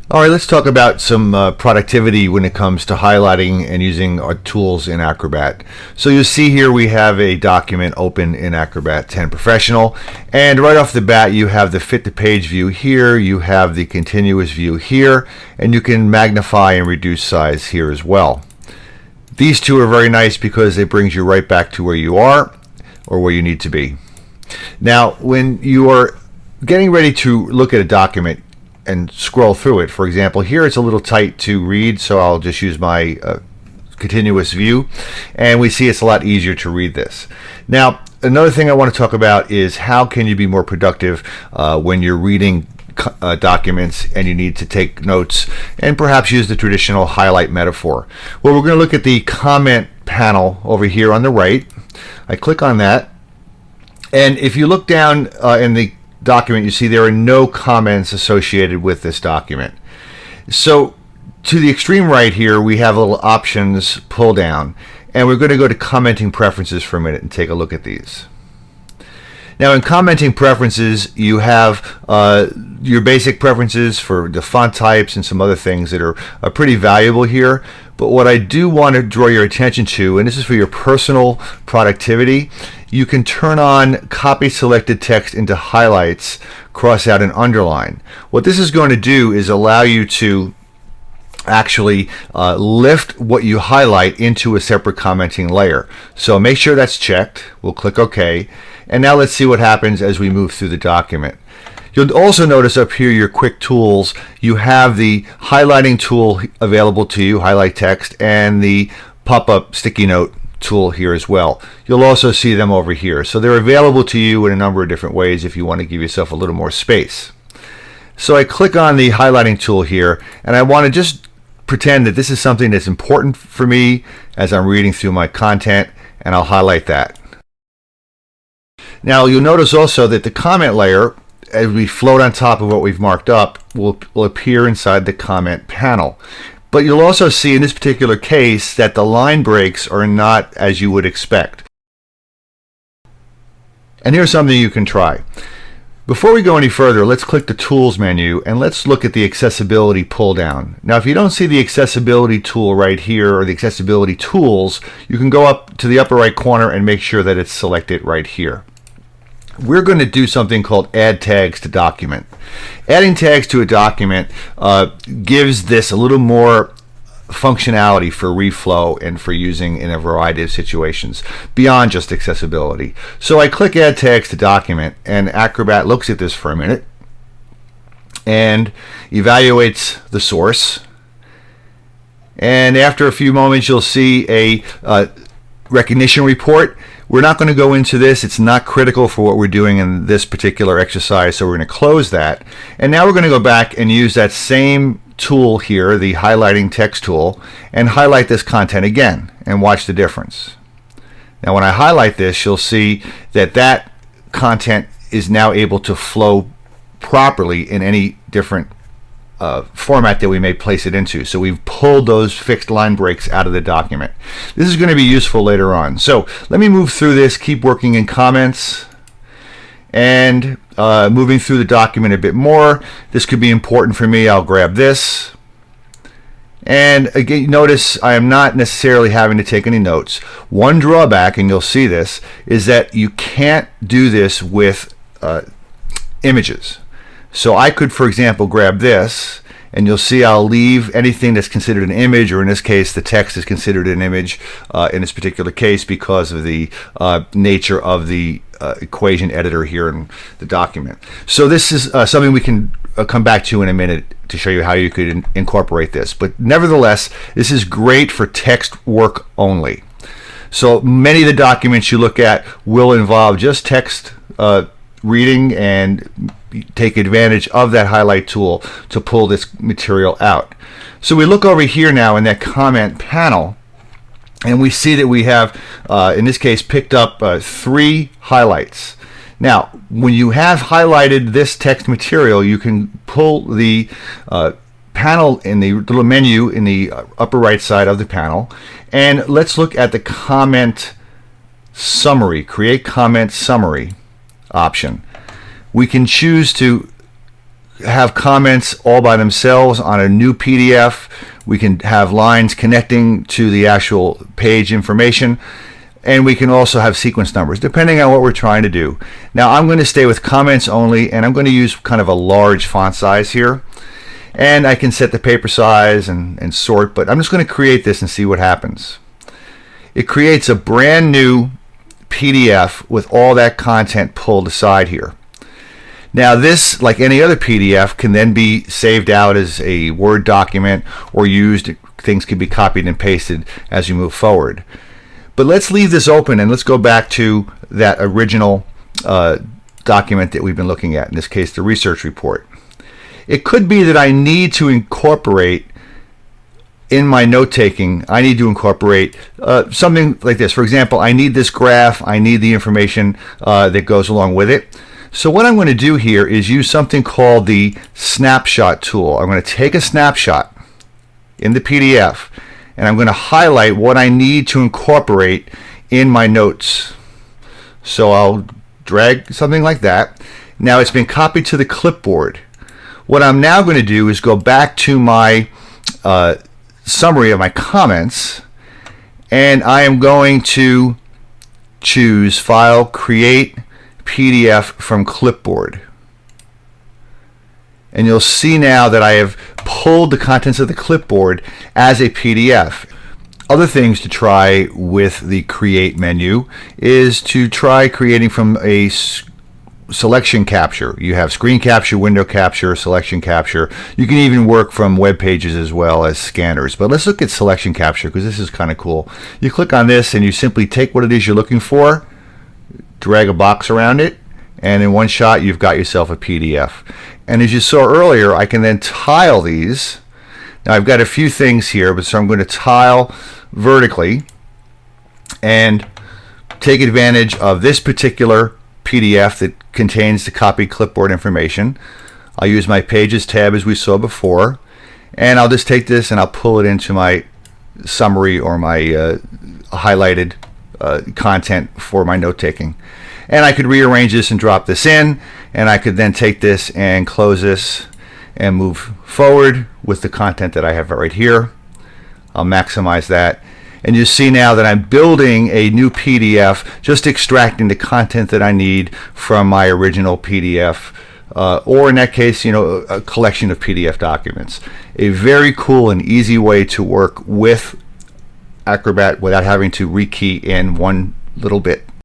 All right, let's talk about some productivity when it comes to highlighting and using our tools in Acrobat. So you'll see here we have a document open in Acrobat 10 Professional, and right off the bat you have the fit to page view here, you have the continuous view here, and you can magnify and reduce size here as well. These two are very nice because it brings you right back to where you are or where you need to be. Now, when you are getting ready to look at a document and scroll through it, for example, here it's a little tight to read, so I'll just use my continuous view, and we see it's a lot easier to read this. Now, another thing I want to talk about is how can you be more productive when you're reading documents and you need to take notes and perhaps use the traditional highlight metaphor. Well, we're going to look at the comment panel over here on the right. I click on that, and if you look down in the document, you see there are no comments associated with this document. So to the extreme right here, we have a little options pull down, and we're going to go to commenting preferences for a minute and take a look at these. Now, in commenting preferences, you have your basic preferences for the font types and some other things that are pretty valuable here. But what I do want to draw your attention to, and this is for your personal productivity, you can turn on copy selected text into highlights, cross out and underline. What this is going to do is allow you to actually lift what you highlight into a separate commenting layer. So make sure that's checked. We'll click OK. And now let's see what happens as we move through the document. You'll also notice up here your quick tools. You have the highlighting tool available to you, highlight text, and the pop-up sticky note tool here as well. You'll also see them over here. So they're available to you in a number of different ways if you want to give yourself a little more space. So I click on the highlighting tool here, and I want to just pretend that this is something that's important for me as I'm reading through my content, and I'll highlight that. Now you'll notice also that the comment layer, as we float on top of what we've marked up, will appear inside the comment panel. But you'll also see in this particular case that the line breaks are not as you would expect. And here's something you can try. Before we go any further, let's click the Tools menu and let's look at the Accessibility pull down. Now, if you don't see the Accessibility tool right here, or the Accessibility tools, you can go up to the upper right corner and make sure that it's selected right here. We're going to do something called add tags to document. Adding tags to a document gives this a little more functionality for reflow and for using in a variety of situations beyond just accessibility. So I click add tags to document, and Acrobat looks at this for a minute and evaluates the source. And after a few moments, you'll see a recognition report. We're not going to go into this. It's not critical for what we're doing in this particular exercise, so we're going to close that. And now we're going to go back and use that same tool here, the highlighting text tool, and highlight this content again and watch the difference. Now when I highlight this, you'll see that that content is now able to flow properly in any different format that we may place it into. So we've pulled those fixed line breaks out of the document. This is going to be useful later on. So let me move through this, keep working in comments, and moving through the document a bit more. This could be important for me. I'll grab this. And again, notice I am not necessarily having to take any notes. One drawback, and you'll see this, is that you can't do this with images. So I could, for example, grab this, and you'll see I'll leave anything that's considered an image, or in this case the text is considered an image in this particular case because of the nature of the equation editor here in the document. So this is something we can come back to in a minute to show you how you could incorporate this. But nevertheless, this is great for text work only. So many of the documents you look at will involve just text reading, and take advantage of that highlight tool to pull this material out. So we look over here now in that comment panel, and we see that we have in this case picked up 3 highlights. Now when you have highlighted this text material, you can pull the panel in the little menu in the upper right side of the panel, and let's look at the comment summary, create comment summary option. We can choose to have comments all by themselves on a new PDF. We can have lines connecting to the actual page information. And we can also have sequence numbers, depending on what we're trying to do. Now, I'm going to stay with comments only, and I'm going to use kind of a large font size here. And I can set the paper size and sort, but I'm just going to create this and see what happens. It creates a brand new PDF with all that content pulled aside here. Now this, like any other PDF, can then be saved out as a Word document or used. Things can be copied and pasted as you move forward. But let's leave this open and let's go back to that original document that we've been looking at, in this case the research report. It could be that I need to incorporate in my note-taking, I need to incorporate something like this. For example, I need this graph, I need the information that goes along with it. So what I'm going to do here is use something called the snapshot tool. I'm going to take a snapshot in the PDF and I'm going to highlight what I need to incorporate in my notes. So I'll drag something like that. Now it's been copied to the clipboard. What I'm now going to do is go back to my summary of my comments, and I am going to choose File, Create PDF from Clipboard. And you'll see now that I have pulled the contents of the clipboard as a PDF. Other things to try with the Create menu is to try creating from a selection capture. You have screen capture, window capture, selection capture. You can even work from web pages as well as scanners. But let's look at selection capture because this is kind of cool. You click on this and you simply take what it is you're looking for, drag a box around it, and in one shot you've got yourself a PDF. And as you saw earlier, I can then tile these. Now I've got a few things here, but so I'm going to tile vertically and take advantage of this particular PDF that contains the copied clipboard information. I'll use my Pages tab as we saw before, and I'll just take this and I'll pull it into my summary or my highlighted content for my note-taking. And I could rearrange this and drop this in, and I could then take this and close this and move forward with the content that I have right here. I'll maximize that. And you see now that I'm building a new PDF, just extracting the content that I need from my original PDF, or in that case, a collection of PDF documents. A very cool and easy way to work with Acrobat without having to rekey in one little bit.